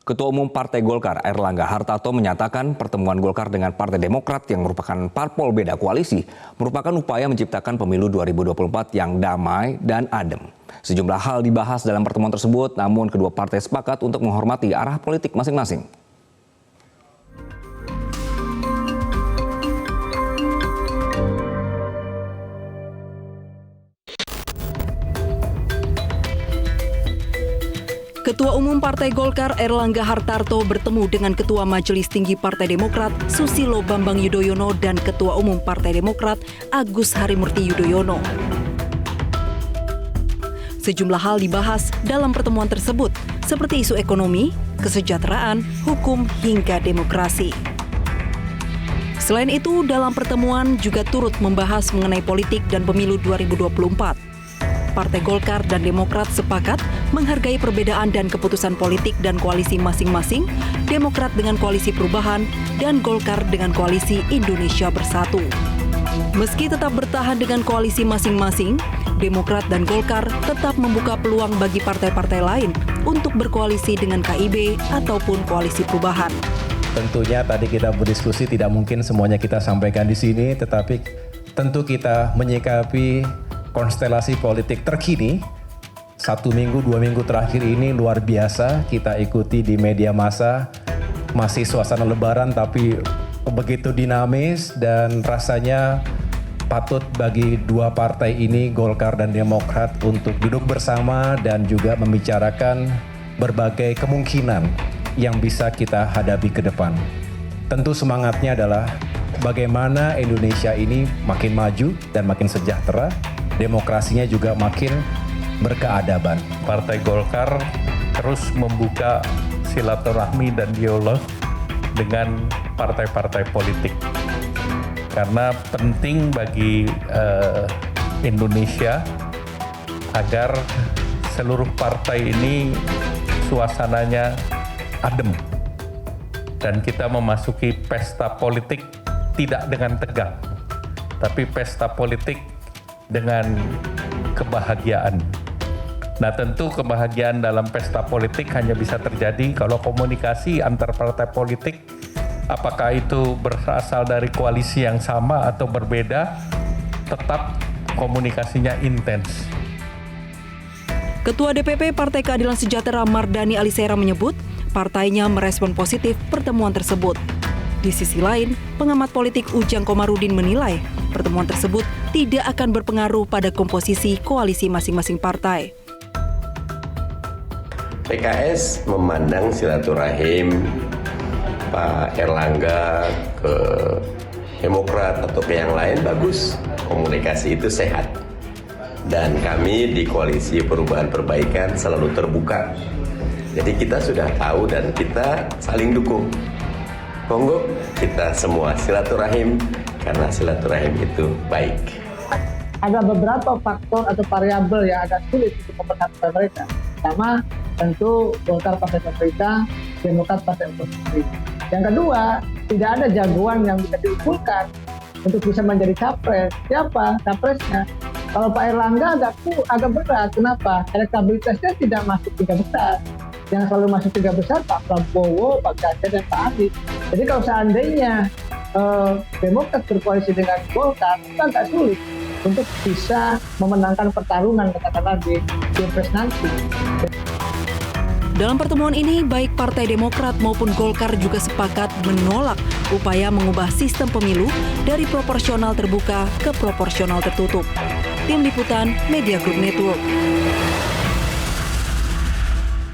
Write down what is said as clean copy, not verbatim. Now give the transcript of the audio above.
Ketua Umum Partai Golkar, Airlangga Hartarto menyatakan pertemuan Golkar dengan Partai Demokrat yang merupakan parpol beda koalisi merupakan upaya menciptakan pemilu 2024 yang damai dan adem. Sejumlah hal dibahas dalam pertemuan tersebut, namun kedua partai sepakat untuk menghormati arah politik masing-masing. Ketua Umum Partai Golkar Airlangga Hartarto bertemu dengan Ketua Majelis Tinggi Partai Demokrat Susilo Bambang Yudhoyono dan Ketua Umum Partai Demokrat Agus Harimurti Yudhoyono. Sejumlah hal dibahas dalam pertemuan tersebut, seperti isu ekonomi, kesejahteraan, hukum, hingga demokrasi. Selain itu, dalam pertemuan juga turut membahas mengenai politik dan pemilu 2024. Partai Golkar dan Demokrat sepakat menghargai perbedaan dan keputusan politik dan koalisi masing-masing, Demokrat dengan Koalisi Perubahan dan Golkar dengan Koalisi Indonesia Bersatu. Meski tetap bertahan dengan koalisi masing-masing, Demokrat dan Golkar tetap membuka peluang bagi partai-partai lain untuk berkoalisi dengan KIB ataupun Koalisi Perubahan. Tentunya tadi kita berdiskusi, tidak mungkin semuanya kita sampaikan di sini, tetapi tentu kita menyikapi konstelasi politik terkini. 1 minggu, 2 minggu terakhir ini luar biasa kita ikuti di media massa. Masih suasana lebaran tapi begitu dinamis dan rasanya patut bagi dua partai ini, Golkar dan Demokrat, untuk duduk bersama dan juga membicarakan berbagai kemungkinan yang bisa kita hadapi ke depan. Tentu semangatnya adalah bagaimana Indonesia ini makin maju dan makin sejahtera, demokrasinya juga makin berkeadaban. Partai Golkar terus membuka silaturahmi dan dialog dengan partai-partai politik. Karena penting bagi Indonesia agar seluruh partai ini suasananya adem. Dan kita memasuki pesta politik tidak dengan tegang, tapi pesta politik dengan kebahagiaan. Nah, tentu kebahagiaan dalam pesta politik hanya bisa terjadi kalau komunikasi antar partai politik, apakah itu berasal dari koalisi yang sama atau berbeda, tetap komunikasinya intens. Ketua DPP Partai Keadilan Sejahtera Mardani Alisera menyebut partainya merespon positif pertemuan tersebut. Di sisi lain, pengamat politik Ujang Komarudin menilai pertemuan tersebut tidak akan berpengaruh pada komposisi koalisi masing-masing partai. PKS memandang silaturahim Pak Airlangga ke Demokrat atau ke yang lain bagus, komunikasi itu sehat. Dan kami di Koalisi Perubahan Perbaikan selalu terbuka. Jadi kita sudah tahu dan kita saling dukung. Monggo kita semua silaturahim karena silaturahim itu baik. Ada beberapa faktor atau variabel yang agak sulit untuk memperhatikan mereka. Pertama, tentu Golkar partai pemerintah, Demokrat partai oposisi. Yang kedua, tidak ada jagoan yang bisa diusulkan untuk bisa menjadi capres. Siapa capresnya? Kalau Pak Airlangga agak berat. Kenapa? Elektabilitasnya tidak masuk 3 besar. Yang selalu masuk 3 besar Pak Prabowo, Pak Ganjar, dan Pak Anies. Jadi kalau seandainya Demokrat berkoalisi dengan Golkar, itu agak sulit untuk bisa memenangkan pertarungan katakanlah di Pilpres nanti. Dalam pertemuan ini, baik Partai Demokrat maupun Golkar juga sepakat menolak upaya mengubah sistem pemilu dari proporsional terbuka ke proporsional tertutup. Tim Liputan Media Group Network.